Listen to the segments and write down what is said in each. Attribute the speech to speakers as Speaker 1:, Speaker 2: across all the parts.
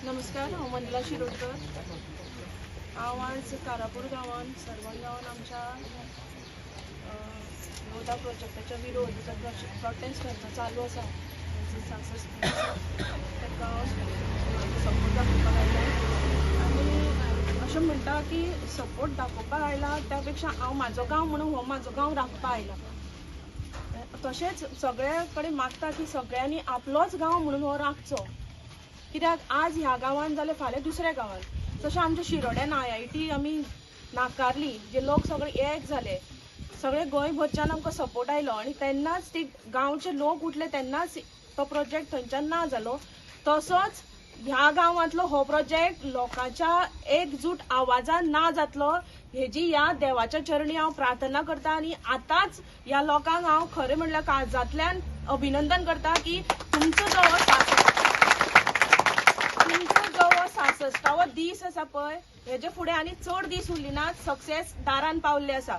Speaker 1: नमस्कार, हांव मंडला शिरोडकर। हांव आज कारापूर गांवांत सरवण गांवांत आमच्या लोधा प्रोजेक्टाच्या विरोध जो प्रोटेस्ट करता चालू आसा ताका सपोर्ट दाखोवपाक आयला आनी अशें म्हणटा की सपोर्ट दाखोवपाक आयला त्या पेक्षा हांव म्हाजो गांव म्हणून हो म्हाजो गांव राखपाक आयला। तशेंच सगळे कडेन मागता की सगळ्यांनी आपलोच गांव म्हणून हो राखचो, कित्याक आज ह्या गांवांत जाल्यार फाल्यां दुसऱ्या गांवांत जशें आमच्या शिरोड्यान IIT आमी नाकारली, जे लोक सगळे एक जाले, सगळे गोंयभरच्यान आमकां सपोर्ट आयलो आनी तेन्नाच ती गांवचे लोक उठले तेन्नाच तो प्रोजेक्ट थंयच्यान ना जालो। तसोच ह्या गांवांतलो हो प्रोजेक्ट लोकांच्या एकजूट आवाजान ना जातलो हेजी ह्या देवाच्या चरणी हांव प्रार्थना करता आनी आतांच ह्या लोकांक हांव खरें म्हणल्यार काळजांतल्यान अभिनंदन करता की तुमचो जो 66वो दीस आसा पळय हेजे फुडें आनी चड दीस उरले नात, सक्सेस दारान पावल्ले आसा।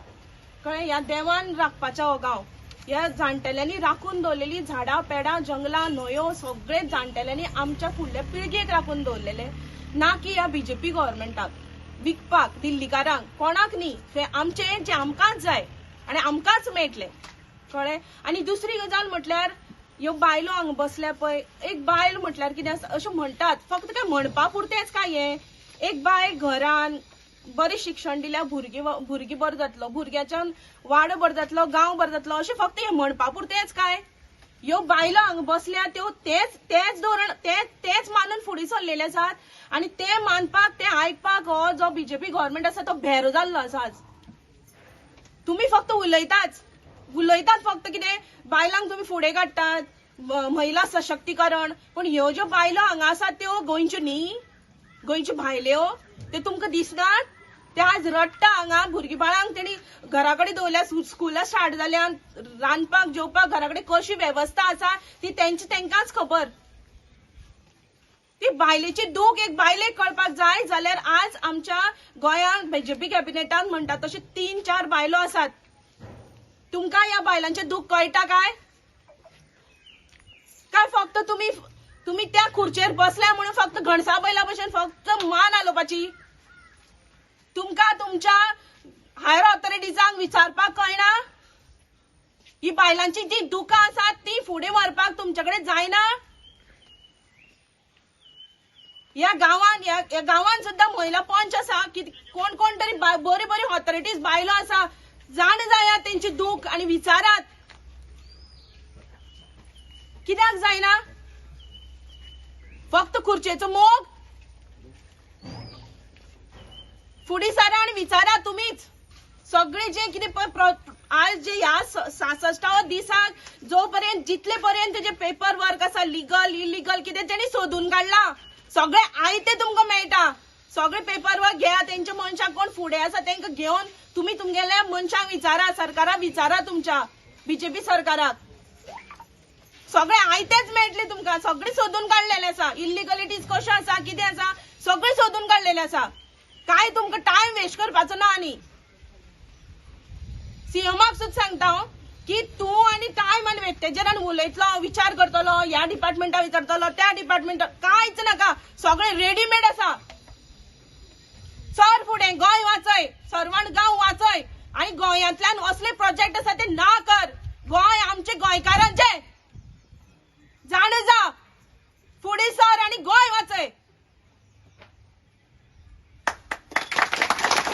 Speaker 1: कळ्ळें? ह्या देवान राखपाचो हो गांव, ह्या जाणटेल्यांनी राखून दवरलेली झाडां पेडां जंगलां न्हंयो सगळे जाणटेल्यांनी आमच्या फुडल्या पिळगेक राखून दवरलेले, ना की ह्या BJP गव्हर्मेंटाक विकपाक दिल्लीकारांक कोणाक न्ही। ते आमचे जे आमकांच जाय आनी आमकांच मेळटले, कळ्ळें? आनी दुसरी गजाल म्हटल्यार ह्यो बायलो हांगा बसल्या पळय, एक बायल म्हटल्यार कितें अशें म्हणटात फक्त काय म्हणपा पुरतेंच काय हें? एक बायल घरान बरें शिक्षण दिल्यार भुरगीं बरो जातलो, भुरग्याच्यान वाडो बरो जातलो, गांव बरो जातलो, अशें फक्त हें म्हणपा पुरतेंच काय? ह्यो बायलो हांगा बसल्या त्यो तेच धोरण तेच मानून फुडें सरलेले आसात आनी ते मानपाक ते आयकपाक हो जो BJP गव्हर्मेंट आसा तो भेरो जाल्लो आसा आज। तुमी फक्त उलयतात फक्त कितें बायलांक तुमी फुडें काडटात, महिला सशक्तीकरण, पण ह्यो ज्यो बायलो हांगा आसात त्यो गोंयच्यो न्ही, गोंयच्यो भायल्यो, ते तुमकां दिसनात? ते आज रडटा हांगा, भुरगीं बाळांक तेणी घरा कडेन दवरल्या, स्कुलां स्टार्ट जाल्यान, रांदपाक जेवपाक घरा कडेन कशी वेवस्था आसा ती तेंकांच खबर। ती बायलेची दूख एक बायलेक कळपाक जाय जाल्यार आज आमच्या गोंयांत BJP कॅबिनेटान म्हणटा तशें 3-4 बायलो आसात। तुमकां ह्या बायलांचे दूख कळटा काय फक्त तुम्ही त्या खुर्चेर बसल्या म्हणून फक्त घणसा बैला भशेन फक्त मान हालोवपाची? तुमकां तुमच्या हायर ऑथॉरिटीजांक विचारपाक कळना? ही बायलांची जी दुखां आसात ती फुडें व्हरपाक तुमचे कडेन जायना? ह्या गांवांत सुद्दां महिला पंच आसा, कोण तरी बरी ऑथॉरिटीज बायलो आसा, जाण जायात तेंची दूख आनी विचारात। कित्याक जायना? फक्त खुर्चेचो मोग? फुडें सरा आनी विचारा तुमीच। सगळे जे कितें आज जे ह्या 66वो दिसाक जो पर्यंत जितले पर्यंत जे पेपर वर्क आसा लिगल इलिगल कितें तेणी सोदून काडला, सगळे आयते तुमकां मेळटा। सगळे पेपर वर्क घेया, तेंच्या मनशाक कोण फुडें आसा तेंकां घेवन तुमी तुमगेल्या मनशांक विचारा, सरकाराक विचारा, तुमच्या BJP सरकाराक। सगळे आयतेच मेळटले तुमकां, सगळे सोदून काडलेले आसा, इलिगलिटीज कशो आसा कितें आसा सगळे सोदून काडलेले आसा। काय तुमकां टायम वेस्ट करपाचो ना आनी। CMाक सुद्दां सांगता हांव की तूं आनी टायम आनी वेस्टेजान उलयतलो, विचार करतलो, ह्या डिपार्टमेंटाक विचारतलो, त्या डिपार्टमेंटाक, कांयच नाका, सगळे रेडीमेड आसा। चल फुडें, गोंय वाचय, सरवण गांव वाचय आनी गोंयांतल्यान असले प्रोजेक्ट आसा ते ना कर। गोंय आमचे गोंयकारांचे, जाण जा।